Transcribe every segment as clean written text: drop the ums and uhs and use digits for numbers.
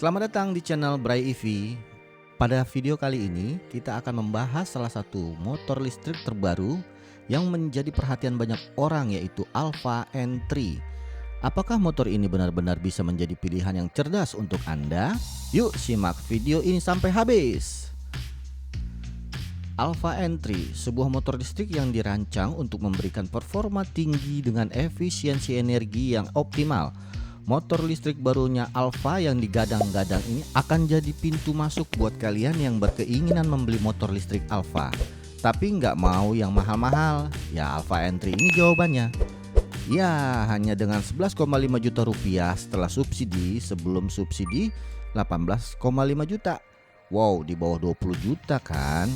Selamat datang di channel Bray EV. Pada video kali ini kita akan membahas salah satu motor listrik terbaru yang menjadi perhatian banyak orang, yaitu Alfa N3. Apakah motor ini benar-benar bisa menjadi pilihan yang cerdas untuk Anda? Yuk simak video ini sampai habis. Alfa N3, sebuah motor listrik yang dirancang untuk memberikan performa tinggi dengan efisiensi energi yang optimal. Motor listrik barunya Alfa yang digadang-gadang ini akan jadi pintu masuk buat kalian yang berkeinginan membeli motor listrik Alfa, tapi nggak mau yang mahal-mahal. Ya, Alfa N3 ini jawabannya. Ya, hanya dengan 11,5 juta rupiah setelah subsidi. Sebelum subsidi 18,5 juta. Wow, di bawah 20 juta kan?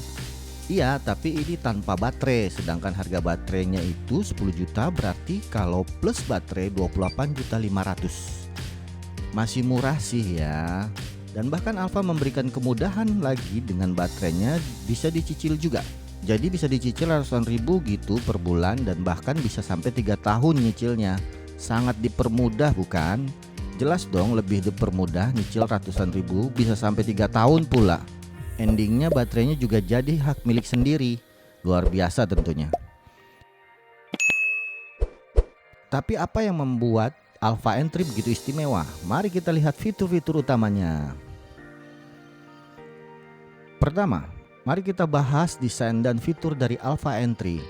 Iya, tapi ini tanpa baterai, sedangkan harga baterainya itu 10 juta, berarti kalau plus baterai 28.500.000. Masih murah sih ya. Dan bahkan Alfa memberikan kemudahan lagi, dengan baterainya bisa dicicil juga. Jadi bisa dicicil ratusan ribu gitu per bulan, dan bahkan bisa sampai 3 tahun nyicilnya. Sangat dipermudah bukan? Jelas dong, lebih dipermudah, nyicil ratusan ribu bisa sampai 3 tahun pula. Endingnya baterainya juga jadi hak milik sendiri. Luar biasa tentunya. Tapi apa yang membuat Alfa N3 begitu istimewa? Mari kita lihat fitur-fitur utamanya. Pertama, mari kita bahas desain dan fitur dari Alfa N3.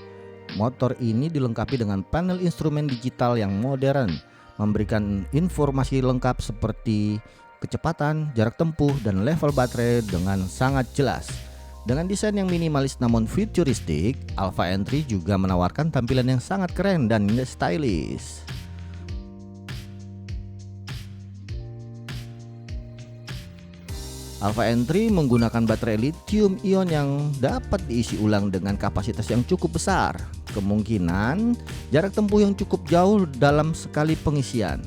Motor ini dilengkapi dengan panel instrumen digital yang modern, memberikan informasi lengkap seperti kecepatan, jarak tempuh, dan level baterai dengan sangat jelas. Dengan desain yang minimalis namun futuristik, Alfa N3 juga menawarkan tampilan yang sangat keren dan stylish. Alfa N3 menggunakan baterai lithium ion yang dapat diisi ulang dengan kapasitas yang cukup besar. Kemungkinan jarak tempuh yang cukup jauh dalam sekali pengisian.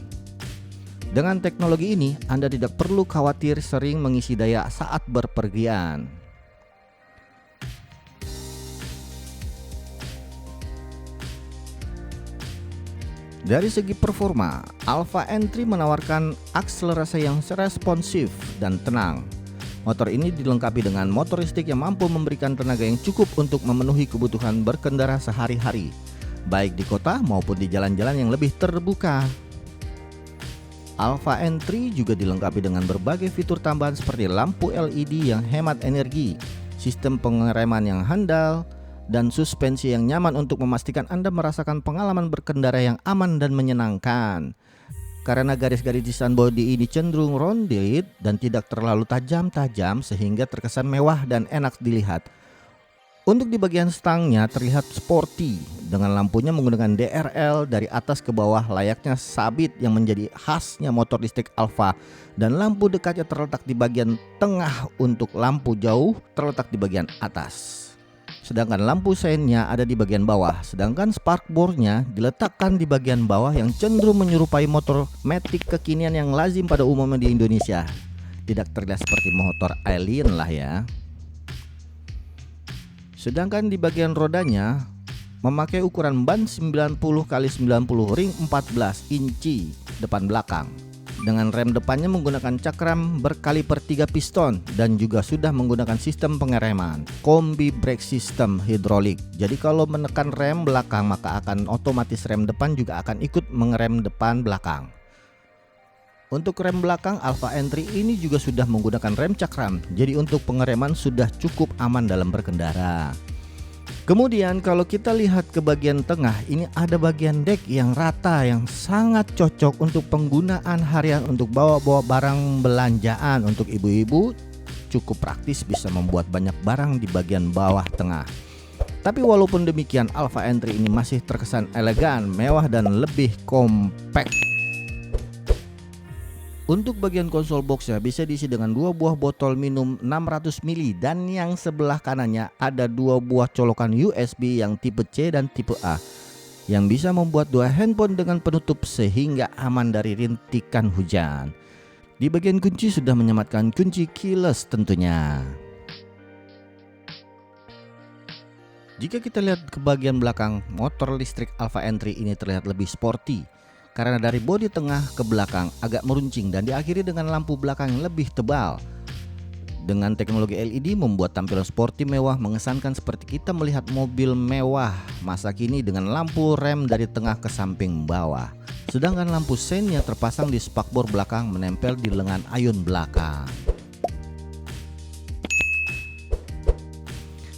Dengan teknologi ini, Anda tidak perlu khawatir sering mengisi daya saat berpergian. Dari segi performa, Alfa N3 menawarkan akselerasi yang responsif dan tenang. Motor ini dilengkapi dengan motor listrik yang mampu memberikan tenaga yang cukup untuk memenuhi kebutuhan berkendara sehari-hari, baik di kota maupun di jalan-jalan yang lebih terbuka. Alfa N3 juga dilengkapi dengan berbagai fitur tambahan seperti lampu LED yang hemat energi, sistem pengereman yang handal, dan suspensi yang nyaman untuk memastikan Anda merasakan pengalaman berkendara yang aman dan menyenangkan. Karena garis-garis desain bodi ini cenderung rounded dan tidak terlalu tajam-tajam, sehingga terkesan mewah dan enak dilihat. Untuk di bagian stangnya terlihat sporty, dengan lampunya menggunakan DRL dari atas ke bawah layaknya sabit yang menjadi khasnya motor listrik Alfa, dan lampu dekatnya terletak di bagian tengah untuk lampu jauh terletak di bagian atas. Sedangkan lampu seinnya ada di bagian bawah, sedangkan sparkboardnya diletakkan di bagian bawah yang cenderung menyerupai motor matic kekinian yang lazim pada umumnya di Indonesia. Tidak terlihat seperti motor alien lah ya. Sedangkan di bagian rodanya memakai ukuran ban 90x90 ring 14 inci depan belakang. Dengan rem depannya menggunakan cakram berkaliper 3 piston dan juga sudah menggunakan sistem pengereman kombi brake system hidrolik. Jadi kalau menekan rem belakang maka akan otomatis rem depan juga akan ikut mengerem depan belakang. Untuk rem belakang Alfa N3 ini juga sudah menggunakan rem cakram, jadi untuk pengereman sudah cukup aman dalam berkendara. Kemudian kalau kita lihat ke bagian tengah, ini ada bagian dek yang rata yang sangat cocok untuk penggunaan harian untuk bawa-bawa barang belanjaan. Untuk ibu-ibu cukup praktis, bisa membuat banyak barang di bagian bawah tengah. Tapi walaupun demikian, Alfa N3 ini masih terkesan elegan, mewah, dan lebih kompak. Untuk bagian konsol boxnya bisa diisi dengan 2 buah botol minum 600 ml, dan yang sebelah kanannya ada 2 buah colokan USB yang tipe C dan tipe A yang bisa membuat 2 handphone dengan penutup sehingga aman dari rintikan hujan. Di bagian kunci sudah menyematkan kunci keyless tentunya. Jika kita lihat ke bagian belakang, motor listrik Alfa N3 ini terlihat lebih sporty. karena dari bodi tengah ke belakang agak meruncing dan diakhiri dengan lampu belakang yang lebih tebal. Dengan teknologi LED membuat tampilan sporty mewah mengesankan seperti kita melihat mobil mewah masa kini dengan lampu rem dari tengah ke samping bawah. Sedangkan lampu seinnya terpasang di spakbor belakang menempel di lengan ayun belakang.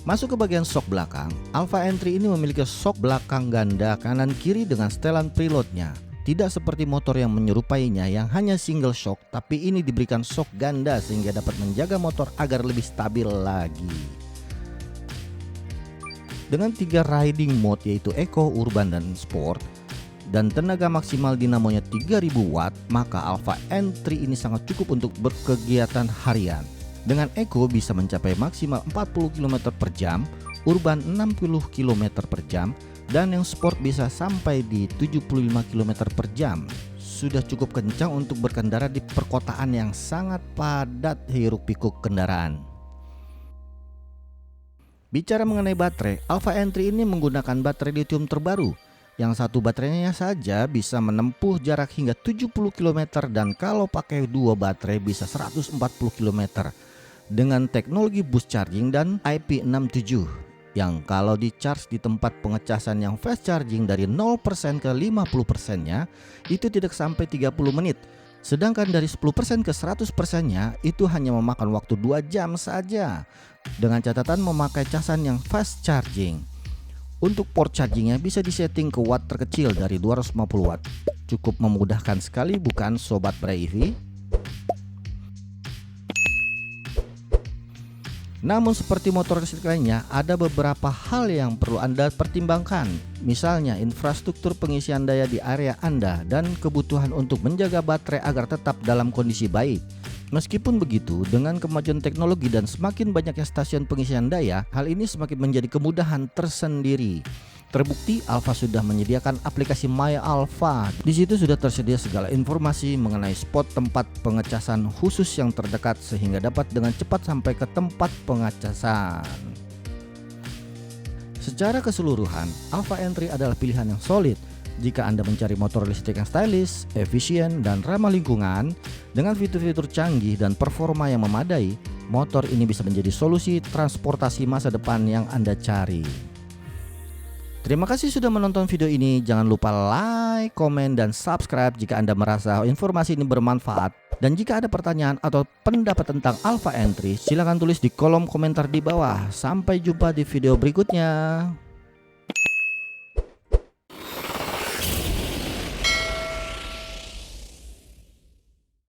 Masuk ke bagian sok belakang, Alfa Entry ini memiliki sok belakang ganda kanan kiri dengan setelan preloadnya. Tidak seperti motor yang menyerupainya yang hanya single shock, tapi ini diberikan shock ganda sehingga dapat menjaga motor agar lebih stabil lagi. Dengan 3 riding mode yaitu Eco, Urban, dan Sport, dan tenaga maksimal dinamonya 3000 watt, maka Alfa Entry ini sangat cukup untuk berkegiatan harian. Dengan Eco bisa mencapai maksimal 40 km per jam, Urban 60 km per jam, dan yang Sport bisa sampai di 75 km per jam. Sudah cukup kencang untuk berkendara di perkotaan yang sangat padat hiruk pikuk kendaraan. Bicara mengenai baterai, Alfa Entry ini menggunakan baterai lithium terbaru. Yang satu baterainya saja bisa menempuh jarak hingga 70 km dan kalau pakai 2 baterai bisa 140 km. Dengan teknologi boost charging dan IP67 yang kalau di charge di tempat pengecasan yang fast charging dari 0% ke 50% nya itu tidak sampai 30 menit. Sedangkan dari 10% ke 100% nya itu hanya memakan waktu 2 jam saja. Dengan catatan memakai casan yang fast charging. Untuk port chargingnya bisa disetting ke watt terkecil dari 250 watt. Cukup memudahkan sekali bukan sobat BrEV? Namun seperti motor listrik lainnya, ada beberapa hal yang perlu Anda pertimbangkan. Misalnya infrastruktur pengisian daya di area Anda dan kebutuhan untuk menjaga baterai agar tetap dalam kondisi baik. Meskipun begitu, dengan kemajuan teknologi dan semakin banyaknya stasiun pengisian daya, hal ini semakin menjadi kemudahan tersendiri. Terbukti Alfa sudah menyediakan aplikasi My Alfa. Di situ sudah tersedia segala informasi mengenai spot tempat pengecasan khusus yang terdekat sehingga dapat dengan cepat sampai ke tempat pengecasan. Secara keseluruhan, Alfa Entry adalah pilihan yang solid jika Anda mencari motor listrik yang stylish, efisien, dan ramah lingkungan. Dengan fitur-fitur canggih dan performa yang memadai, motor ini bisa menjadi solusi transportasi masa depan yang Anda cari. Terima kasih sudah menonton video ini. Jangan lupa like, komen, dan subscribe jika Anda merasa informasi ini bermanfaat. Dan jika ada pertanyaan atau pendapat tentang Alfa Entry, silakan tulis di kolom komentar di bawah. Sampai jumpa di video berikutnya.